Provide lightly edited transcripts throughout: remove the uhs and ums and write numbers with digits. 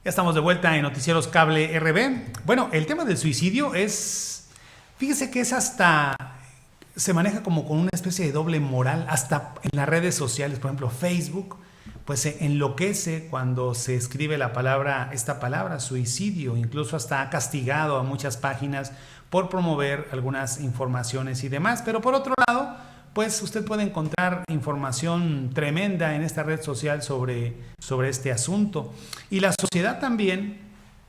Ya estamos de vuelta en Noticieros Cable RB. Bueno, el tema del suicidio fíjese que se maneja como con una especie de doble moral, hasta en las redes sociales, por ejemplo Facebook, pues se enloquece cuando se escribe esta palabra, suicidio, incluso hasta ha castigado a muchas páginas por promover algunas informaciones y demás, pero por otro lado, pues usted puede encontrar información tremenda en esta red social sobre este asunto. Y la sociedad también,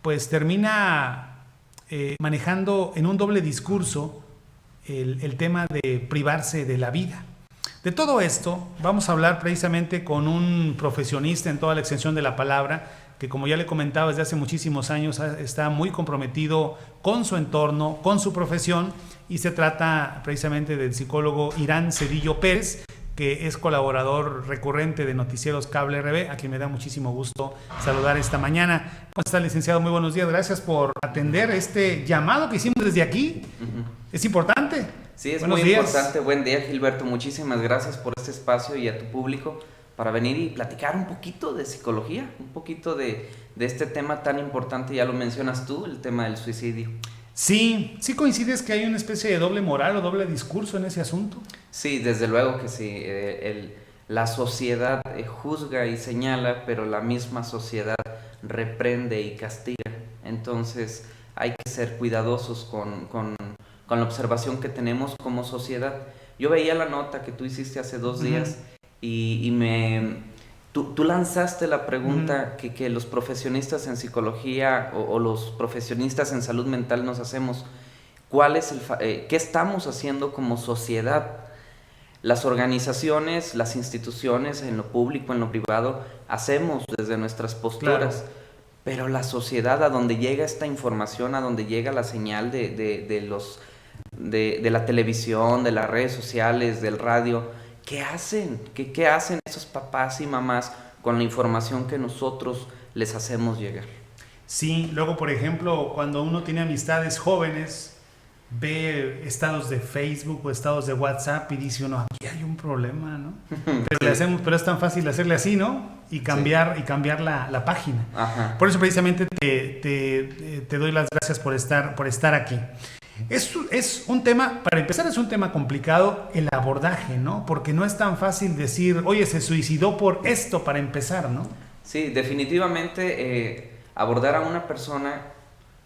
pues termina manejando en un doble discurso el tema de privarse de la vida. De todo esto vamos a hablar precisamente con un profesionista en toda la extensión de la palabra, que como ya le comentaba desde hace muchísimos años está muy comprometido con su entorno, con su profesión, y se trata precisamente del psicólogo Irán Cedillo Pérez, que es colaborador recurrente de Noticieros Cable RB, a quien me da muchísimo gusto saludar esta mañana. ¿Cómo está, licenciado? Muy buenos días, gracias por atender este llamado que hicimos desde aquí. Es importante. Sí, es buenos muy días. importante. Buen día, Gilberto. Muchísimas gracias por este espacio y a tu público para venir y platicar un poquito de psicología, un poquito de este tema tan importante, ya lo mencionas tú, el tema del suicidio. Sí coincides que hay una especie de doble moral o doble discurso en ese asunto. Sí, desde luego que sí. La sociedad juzga y señala, pero la misma sociedad reprende y castiga. Entonces hay que ser cuidadosos con la observación que tenemos como sociedad. Yo veía la nota que tú hiciste hace 2 días y tú lanzaste la pregunta que los profesionistas en psicología o los profesionistas en salud mental nos hacemos. ¿Qué estamos haciendo como sociedad? Las organizaciones, las instituciones, en lo público, en lo privado, hacemos desde nuestras posturas. Claro. Pero la sociedad, a donde llega esta información, a donde llega la señal de la televisión, de las redes sociales, del radio, ¿qué hacen? ¿Qué hacen esos papás y mamás con la información que nosotros les hacemos llegar? Sí, luego por ejemplo, cuando uno tiene amistades jóvenes, ve estados de Facebook o estados de WhatsApp y dice uno, aquí hay un problema, ¿no? Pero, sí. Pero es tan fácil hacerle así, ¿no? Y cambiar la página. Ajá. Por eso precisamente te doy las gracias por estar aquí. Es un tema, para empezar, es un tema complicado el abordaje, ¿no? Porque no es tan fácil decir, oye, se suicidó por esto, para empezar, ¿no? Sí, definitivamente abordar a una persona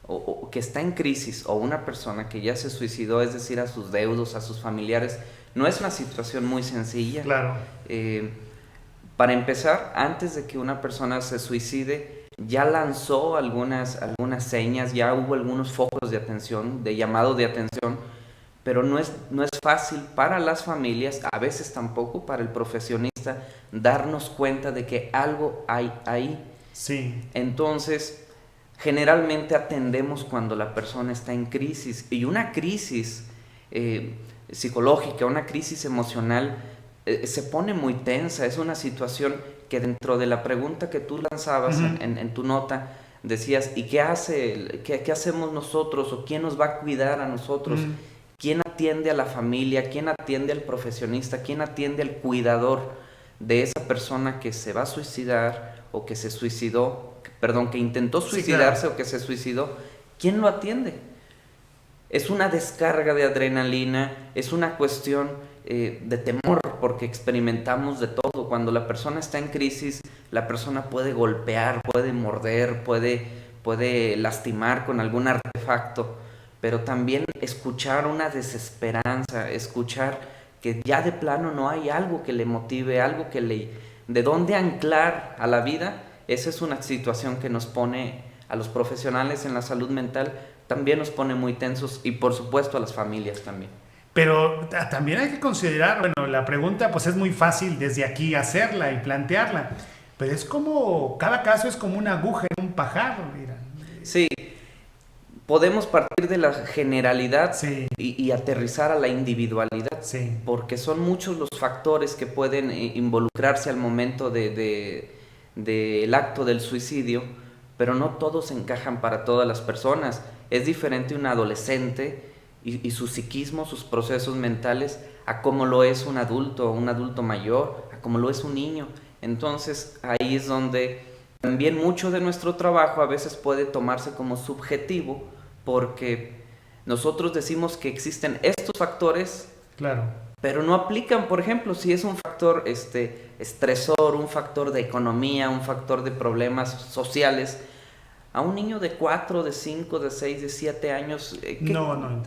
o que está en crisis, o una persona que ya se suicidó, es decir, a sus deudos, a sus familiares, no es una situación muy sencilla. Claro. Para empezar, antes de que una persona se suicide, ya lanzó algunas señas, ya hubo algunos focos de atención, de llamado de atención, pero no es fácil para las familias, a veces tampoco para el profesionista, darnos cuenta de que algo hay ahí. Sí. Entonces, generalmente atendemos cuando la persona está en crisis, y una crisis psicológica, una crisis emocional se pone muy tensa. Es una situación que, dentro de la pregunta que tú lanzabas en tu nota, decías, ¿y qué hacemos nosotros? ¿O quién nos va a cuidar a nosotros? ¿Quién atiende a la familia? ¿Quién atiende al profesionista? ¿Quién atiende al cuidador de esa persona que se va a suicidar o que se suicidó? Perdón, que intentó suicidarse, sí, claro, o que se suicidó. ¿Quién lo atiende? Es una descarga de adrenalina, es una cuestión de temor, porque experimentamos de todo. Cuando la persona está en crisis, la persona puede golpear, puede morder, puede lastimar con algún artefacto, pero también escuchar una desesperanza, escuchar que ya de plano no hay algo que le motive, algo de dónde anclar a la vida. Esa es una situación que nos pone, a los profesionales en la salud mental, también nos pone muy tensos, y por supuesto a las familias también. Pero también hay que considerar, bueno, la pregunta pues es muy fácil desde aquí hacerla y plantearla, pero es como, cada caso es como una aguja en un pajar, mira. Sí, podemos partir de la generalidad, sí, y aterrizar a la individualidad, sí, porque son muchos los factores que pueden involucrarse al momento del acto del suicidio, pero no todos encajan para todas las personas. Es diferente un adolescente y su psiquismo, sus procesos mentales, a como lo es un adulto mayor, a como lo es un niño. Entonces ahí es donde también mucho de nuestro trabajo a veces puede tomarse como subjetivo porque nosotros decimos que existen estos factores, Claro. pero no aplican. Por ejemplo, si es un factor estresor, un factor de economía, un factor de problemas sociales, a un niño de 4, de 5, de 6, de 7 años, No.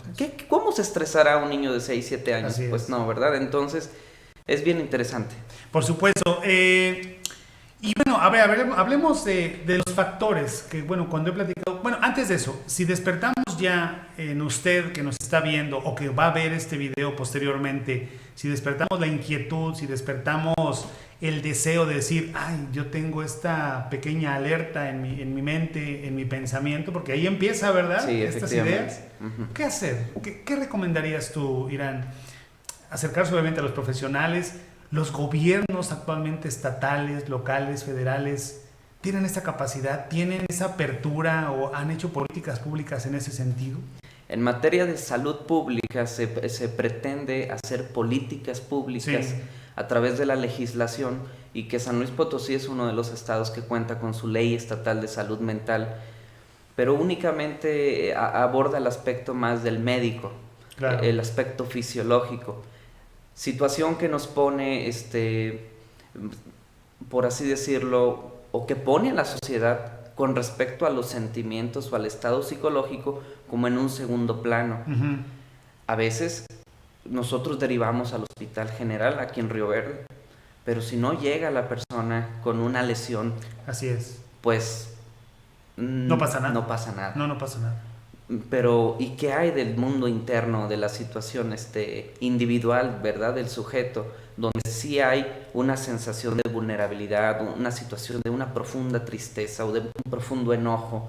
¿cómo se estresará un niño de 6, 7 años? Así es. Pues no, ¿verdad? Entonces, es bien interesante. Por supuesto. Y bueno, a ver, hablemos de los factores que, bueno, cuando he platicado, bueno, antes de eso, si despertamos ya en usted que nos está viendo o que va a ver este video posteriormente, si despertamos la inquietud, si despertamos el deseo de decir, ay, yo tengo esta pequeña alerta en mi mente, en mi pensamiento, porque ahí empieza, ¿verdad? Sí, Estas efectivamente. ideas. ¿Qué hacer? ¿Qué recomendarías tú, Irán? Acercarse obviamente a los profesionales. Los gobiernos actualmente estatales, locales, federales, ¿tienen esta capacidad? ¿Tienen esa apertura o han hecho políticas públicas en ese sentido? En materia de salud pública se pretende hacer políticas públicas Sí. a través de la legislación, y que San Luis Potosí es uno de los estados que cuenta con su ley estatal de salud mental, pero únicamente aborda el aspecto más del médico, Claro. el aspecto fisiológico. Situación que nos pone, por así decirlo, o que pone a la sociedad con respecto a los sentimientos o al estado psicológico como en un segundo plano. Ujú. A veces nosotros derivamos al Hospital General aquí en Río Verde, pero si no llega la persona con una lesión, Así es. pues No pasa nada. no pasa nada. No pasa nada. Pero, ¿y qué hay del mundo interno, de la situación individual, ¿verdad? Del sujeto, donde sí hay una sensación de vulnerabilidad, una situación de una profunda tristeza o de un profundo enojo,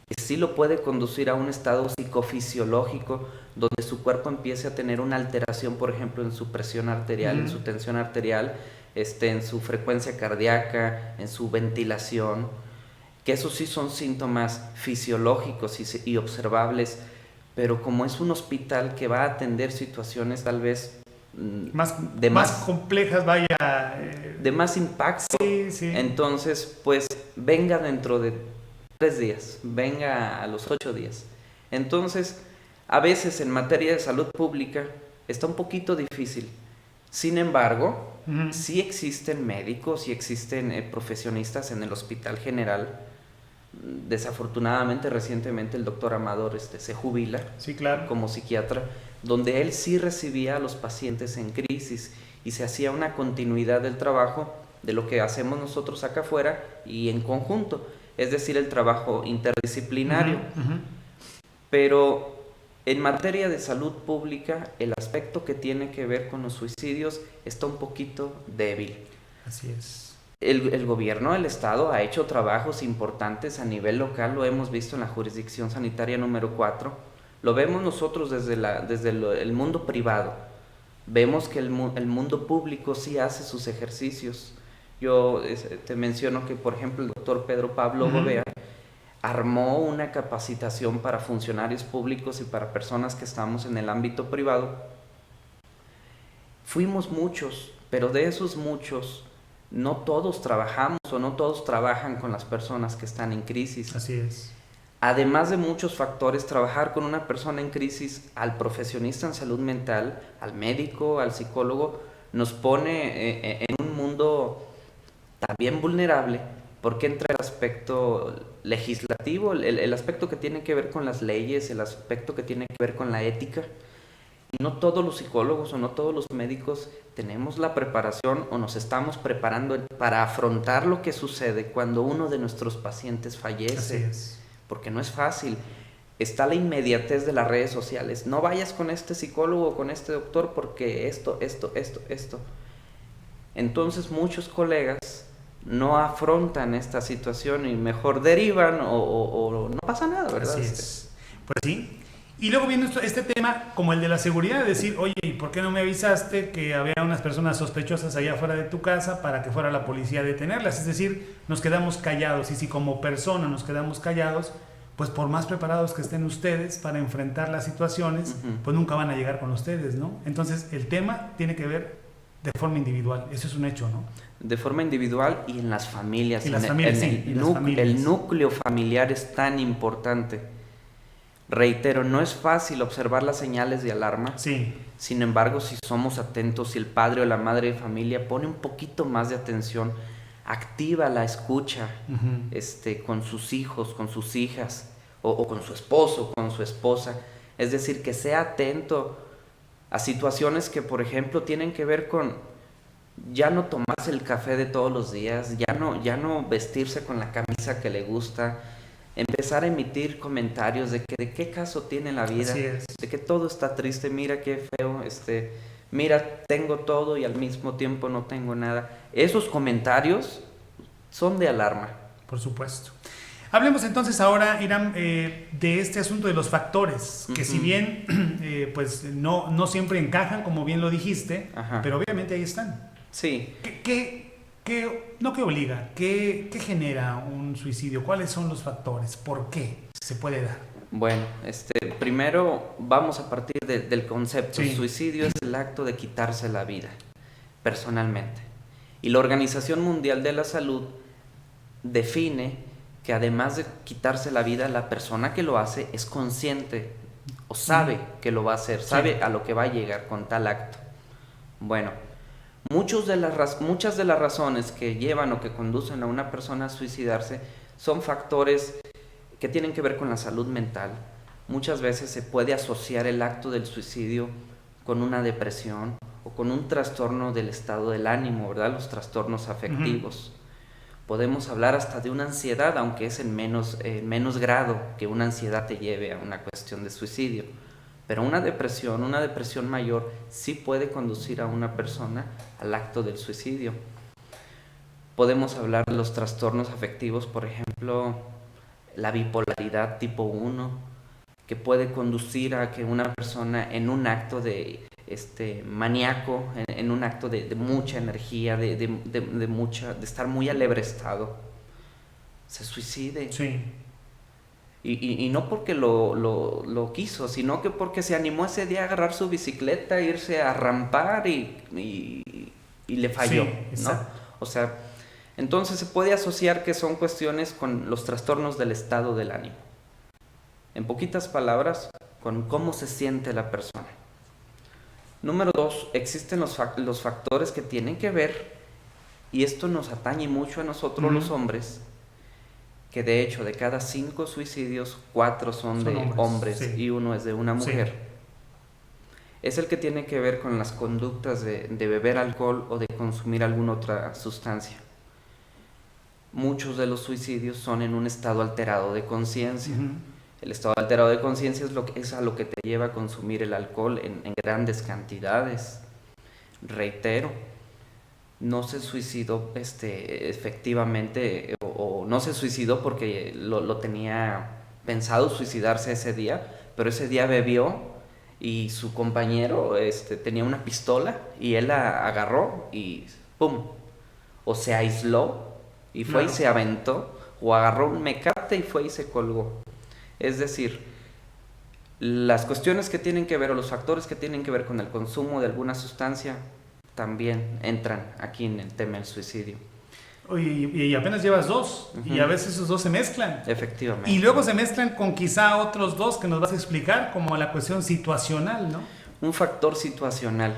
que sí lo puede conducir a un estado psicofisiológico donde su cuerpo empiece a tener una alteración, por ejemplo, en su presión arterial, en su tensión arterial, en su frecuencia cardíaca, en su ventilación, que esos sí son síntomas fisiológicos y observables, pero como es un hospital que va a atender situaciones tal vez Más complejas, vaya. de más impacto, Sí. entonces pues venga dentro de 3 días, venga a los 8 días. Entonces, a veces en materia de salud pública está un poquito difícil. Sin embargo, sí existen médicos y existen profesionistas en el Hospital General. Desafortunadamente, recientemente el doctor Amador se jubila, Sí, claro. como psiquiatra, donde él sí recibía a los pacientes en crisis y se hacía una continuidad del trabajo de lo que hacemos nosotros acá afuera y en conjunto, es decir, el trabajo interdisciplinario. Pero en materia de salud pública, el aspecto que tiene que ver con los suicidios está un poquito débil. Así es. El gobierno del estado ha hecho trabajos importantes a nivel local, lo hemos visto en la jurisdicción sanitaria número 4, lo vemos nosotros desde el mundo privado, vemos que el mundo público sí hace sus ejercicios. Yo te menciono que, por ejemplo, el doctor Pedro Pablo Gobea armó una capacitación para funcionarios públicos y para personas que estamos en el ámbito privado. Fuimos muchos, pero de esos muchos, no todos trabajamos o no todos trabajan con las personas que están en crisis. Así es. Además de muchos factores, trabajar con una persona en crisis, al profesionista en salud mental, al médico, al psicólogo, nos pone en un mundo también vulnerable, porque entra el aspecto legislativo, el aspecto que tiene que ver con las leyes, el aspecto que tiene que ver con la ética. Y no todos los psicólogos o no todos los médicos tenemos la preparación o nos estamos preparando para afrontar lo que sucede cuando uno de nuestros pacientes fallece. Así es. Porque no es fácil. Está la inmediatez de las redes sociales. No vayas con este psicólogo o con este doctor porque esto. Entonces muchos colegas no afrontan esta situación y mejor derivan o no pasa nada, ¿verdad? Así es. Pues sí. Y luego viene este tema como el de la seguridad, de decir, oye, ¿y por qué no me avisaste que había unas personas sospechosas allá afuera de tu casa para que fuera la policía a detenerlas? Es decir, nos quedamos callados, y si como persona nos quedamos callados, pues por más preparados que estén ustedes para enfrentar las situaciones, pues nunca van a llegar con ustedes, ¿no? Entonces el tema tiene que ver de forma individual. Eso es un hecho, ¿no? De forma individual y en las familias. Y las familias, sí. El núcleo familiar es tan importante. Reitero, no es fácil observar las señales de alarma. Sí. Sin embargo, si somos atentos, si el padre o la madre de familia pone un poquito más de atención, activa la escucha con sus hijos, con sus hijas, o con su esposo, con su esposa. Es decir, que sea atento a situaciones que, por ejemplo, tienen que ver con ya no tomarse el café de todos los días, ya no vestirse con la camisa que le gusta, empezar a emitir comentarios de que de qué caso tiene la vida, de que todo está triste, mira qué feo, mira, tengo todo y al mismo tiempo no tengo nada. Esos comentarios son de alarma. Por supuesto. Hablemos entonces ahora, Hiram, de este asunto de los factores, que si bien pues no siempre encajan, como bien lo dijiste, pero obviamente ahí están. Sí. No que obliga, ¿qué genera un suicidio? ¿Cuáles son los factores? ¿Por qué se puede dar? Bueno, primero vamos a partir del concepto. Sí. Suicidio es el acto de quitarse la vida, personalmente. Y la Organización Mundial de la Salud define que además de quitarse la vida, la persona que lo hace es consciente o sabe que lo va a hacer, sabe a lo que va a llegar con tal acto. Bueno, muchas de las razones que llevan o que conducen a una persona a suicidarse son factores que tienen que ver con la salud mental. Muchas veces se puede asociar el acto del suicidio con una depresión o con un trastorno del estado del ánimo, ¿verdad? Los trastornos afectivos. Podemos hablar hasta de una ansiedad, aunque es en menos grado que una ansiedad te lleve a una cuestión de suicidio. Pero una depresión mayor, sí puede conducir a una persona al acto del suicidio. Podemos hablar de los trastornos afectivos, por ejemplo, la bipolaridad tipo 1, que puede conducir a que una persona en un acto de maníaco, en un acto de mucha energía, de estar muy alebrestado, se suicide. Sí. Y no porque lo quiso, sino que porque se animó ese día a agarrar su bicicleta, irse a rampar y le falló, sí, ¿no? O sea, entonces se puede asociar que son cuestiones con los trastornos del estado del ánimo. En poquitas palabras, con cómo se siente la persona. Número 2, existen los factores que tienen que ver, y esto nos atañe mucho a nosotros los hombres, que de hecho de cada 5 suicidios, 4 son de hombres y 1 es de una mujer. Sí. Es el que tiene que ver con las conductas de beber alcohol o de consumir alguna otra sustancia. Muchos de los suicidios son en un estado alterado de conciencia. El estado alterado de conciencia es a lo que te lleva a consumir el alcohol en grandes cantidades. Reitero, no se suicidó efectivamente o no se suicidó porque lo tenía pensado suicidarse ese día, pero ese día bebió y su compañero tenía una pistola y él la agarró y ¡pum! O se aisló y fue y se aventó, o agarró un mecate y fue y se colgó. Es decir, las cuestiones que tienen que ver o los factores que tienen que ver con el consumo de alguna sustancia también entran aquí en el tema del suicidio. Y apenas llevas 2, y a veces esos 2 se mezclan. Efectivamente. Y luego se mezclan con quizá otros 2 que nos vas a explicar, como la cuestión situacional, ¿no? Un factor situacional,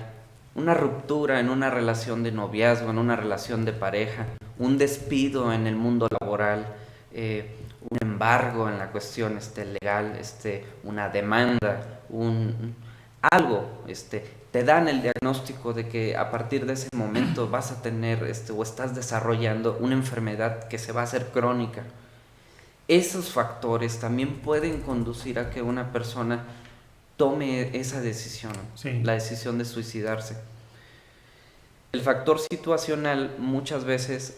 una ruptura en una relación de noviazgo, en una relación de pareja, un despido en el mundo laboral, un embargo en la cuestión legal, una demanda, algo, te dan el diagnóstico de que a partir de ese momento vas a tener o estás desarrollando una enfermedad que se va a hacer crónica. Esos factores también pueden conducir a que una persona tome esa decisión, la decisión de suicidarse. El factor situacional, muchas veces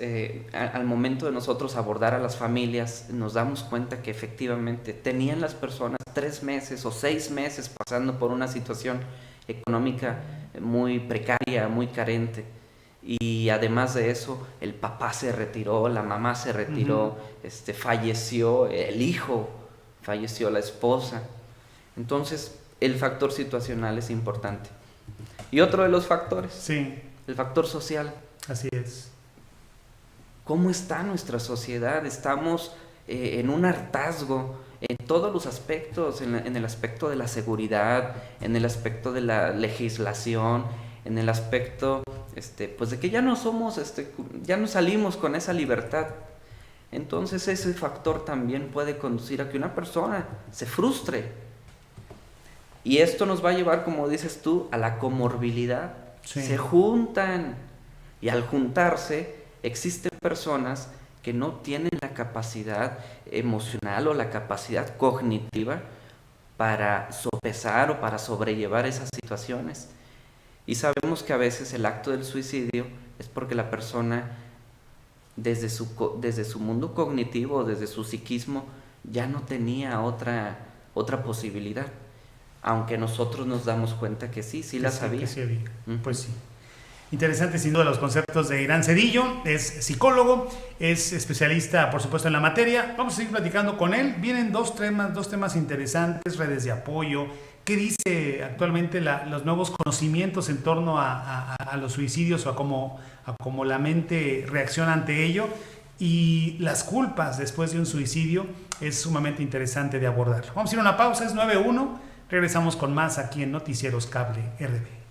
al momento de nosotros abordar a las familias, nos damos cuenta que efectivamente tenían las personas 3 meses o 6 meses pasando por una situación económica muy precaria, muy carente. Y además de eso, el papá se retiró, la mamá se retiró, falleció el hijo, falleció la esposa. Entonces, el factor situacional es importante. Y otro de los factores, el factor social. Así es. ¿Cómo está nuestra sociedad? Estamos en un hartazgo en todos los aspectos, en el aspecto de la seguridad, en el aspecto de la legislación, en el aspecto pues de que ya no somos, ya no salimos con esa libertad. Entonces ese factor también puede conducir a que una persona se frustre. Y esto nos va a llevar, como dices tú, a la comorbilidad. Sí. Se juntan, y al juntarse existen personas que no tienen la capacidad emocional o la capacidad cognitiva para sopesar o para sobrellevar esas situaciones. Y sabemos que a veces el acto del suicidio es porque la persona desde su mundo cognitivo, desde su psiquismo, ya no tenía otra posibilidad. Aunque nosotros nos damos cuenta que sí la sabía. Que sí había. Pues sí. Interesante sin duda los conceptos de Irán Cedillo, es psicólogo, es especialista por supuesto en la materia. Vamos a seguir platicando con él. Vienen dos temas interesantes, redes de apoyo. ¿Qué dice actualmente los nuevos conocimientos en torno a los suicidios o a cómo la mente reacciona ante ello? Y las culpas después de un suicidio es sumamente interesante de abordar. Vamos a ir a una pausa, es 9:01. Regresamos con más aquí en Noticieros Cable RB.